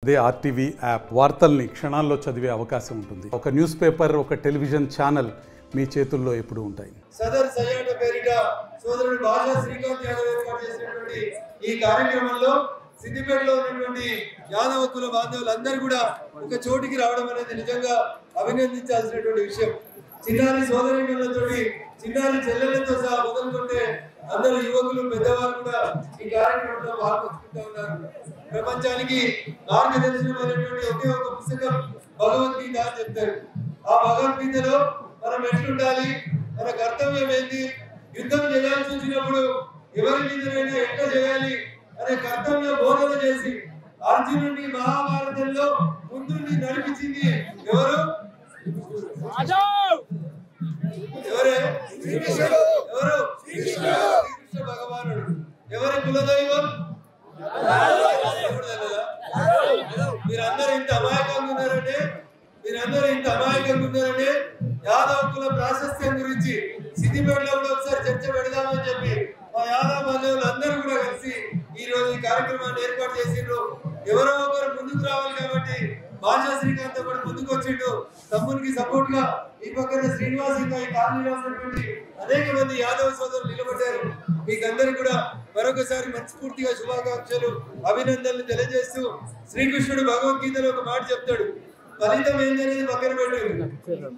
అదే RTV app వార్తల్ని క్షణాల్లో చదివే అవకాశం ఉంటుంది. ఒక న్యూస్ పేపర్, ఒక టెలివిజన్ ఛానల్ మీ చేతుల్లో ఎప్పుడూ ఉంటాయి. సదర్ సయ్యాట పేరిట సోదరుడు బాజా శ్రీకాంత్ యాదవ్ ఏర్పాటు చేసినటువంటి ఈ కార్యక్రమంలో సిద్దిపేటలో ఉన్నటువంటి యాదవ కుల బాంధవులందరూ కూడా ఒక చోటికి రావడం అనేది నిజంగా అభినందించాల్సినటువంటి విషయం. చిన్నారి సోదరులతోటి చిన్నారి చెల్లెలతో సహా మొదలుకుంటే అందరు యువకులు పెద్దవారు కూడా ఈ కార్యక్రమంలో పాల్గొంటూ ఉన్నారు. ప్రపంచానికి మార్గదర్శనమైనటువంటి ఒకే ఒక పుస్తకం భగవద్గీత అని చెప్తారు. ఆ భగవద్గీతలో మనం ఎట్లుండాలి, మన కర్తవ్యం ఏంటి, యుద్ధం చేయాల్సి వచ్చినప్పుడు ఎవరి మీదైనా ఎట్లా చేయాలి అనే కర్తవ్య బోధన చేసి అర్జునుడిని మహాభారతంలో ముందుండి నడిపించింది ఎవరు? ఎవరు? శ్రీకృష్ణ భగవానుడు. ఎవరి కులదైవం? మీరందరూ ఇంత అమాయకంగా ఉన్నారంటే యాదవ కుల ప్రాశస్త్యం గురించి సిద్దిపేటలో కూడా ఒకసారి చర్చ పెడదామని చెప్పి మా యాదవ బంధువులు అందరూ కూడా కలిసి ఈ రోజు ఈ కార్యక్రమాన్ని ఏర్పాటు చేసిండ్రు. ఎవరో ఒకరు ముందుకు రావాలి కాబట్టి బాజా శ్రీకాంత్ కూడా ముందుకు వచ్చిండు. తమ్మునికి సపోర్ట్ గా ఈ పక్కన శ్రీనివాస్ ఇంకా ఈ కాలనీలో ఉన్నటువంటి అనేక మంది యాదవ సోదరులు నిలబడ్డారు. మీకందరికి కూడా మరొకసారి మనస్ఫూర్తిగా శుభాకాంక్షలు, అభినందనలు తెలియజేస్తూ శ్రీకృష్ణుడు భగవద్గీతలో ఒక మాట చెప్తాడు. ఫలితం ఏంటనేది పక్కన పెట్టు.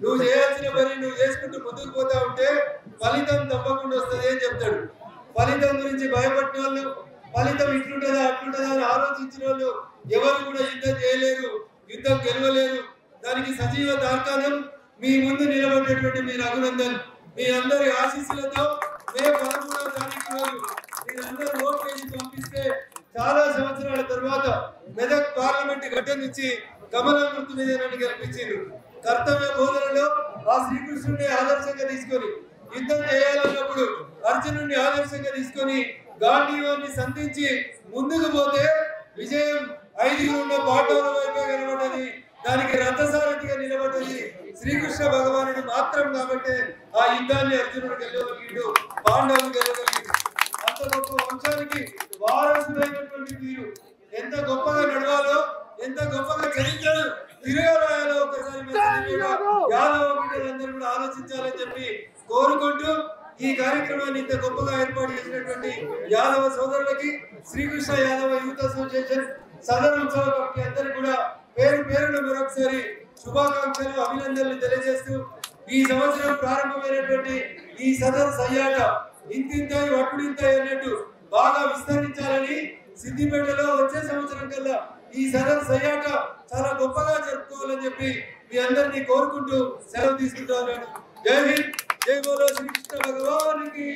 నువ్వు చేయాల్సిన పని నువ్వు చేసుకుంటూ ముందుకు పోతా ఉంటే ఫలితం తప్పకుండా వస్తుంది అని చెప్తాడు. ఫలితం గురించి భయపడిన వాళ్ళు, ఫలితం ఇట్లుంటుందా అట్లుంటుందా అని ఆలోచించిన వాళ్ళు ఎవరు కూడా యుద్ధం చేయలేరు, యుద్ధం గెలవలేరు. దానికి సజీవ తార్కాణం మీ ముందు నిలబడేటువంటి మీ రఘునందన్. మీ అందరి ఆశీస్సులతో మే 13వ తారీఖు రోజు మీరందరూ ఓటు వేసి పంపిస్తే చాలా సంవత్సరాల తర్వాత మెదక్ పార్లమెంట్ గడ్డ నుంచి కమలం గుర్తు మీద నన్ను గెలిపించారు. కర్తవ్య బోధనలో ఆ శ్రీకృష్ణుడిని ఆదర్శంగా తీసుకొని యుద్ధం చేయాలన్నప్పుడు అర్జునుడిని ఆదర్శంగా తీసుకొని గాంధీవాన్ని సంధించి ముందుకు పోతే విజయం 5 ఉన్న పాండవుల వైపే కనబడ్డది. దానికి రథసారథిగా నిలబడ్డది శ్రీకృష్ణ భగవానుడు మాత్రం కాబట్టి ఆ యుద్ధాన్ని అర్జునుడు గెలవగలిగిండు, పాండవులు గెలవగలిగిండు. అంత గొప్ప వంశానికి వారసుడైనటువంటి వీరు ఎంత గొప్పగా నడవాలో, ఎంత గొప్పగా చరిత్రను తిరగరాయాలో ఒకసారి యాదవ బిడ్డలందరూ కూడా ఆలోచించాలని చెప్పి కోరుకుంటూ ఈ కార్యక్రమాన్ని ఇంత గొప్పగా ఏర్పాటు చేసినటువంటి యాదవ సోదరులకి శ్రీకృష్ణ యాదవ యూత్ అసోసియేషన్ సదర్ ఉత్సవ కమిటీ అందరికీ కూడా పేరు పేరున మరొకసారి శుభాకాంక్షలు, అభినందనలు తెలియజేస్తూ ఈ సంవత్సరం ప్రారంభమైనటువంటి ఈ సదర్ సయ్యాట ఇంతింతాయి వట్టుడింతాయి అన్నట్టు బాగా విస్తరించాలని సిద్దిపేటలో వచ్చే సంవత్సరం కల్లా ఈ సదర్ సయ్యాట చాలా గొప్పగా జరుపుకోవాలని చెప్పి మీ అందరినీ కోరుకుంటూ సెలవు తీసుకుంటాను. జై హింద్, జై బోలో శ్రీకృష్ణ భగవానికి.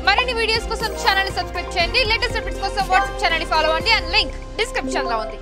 మరిన్ని వీడియోస్ కోసం ఛానల్ ని సబ్స్క్రైబ్ చేయండి. లేటెస్ట్ అప్డేట్స్ కోసం వాట్సాప్ ఛానల్ ని ఫాలో అవ్వండి. అండ్ లింక్ డిస్క్రిప్షన్ లో ఉంది.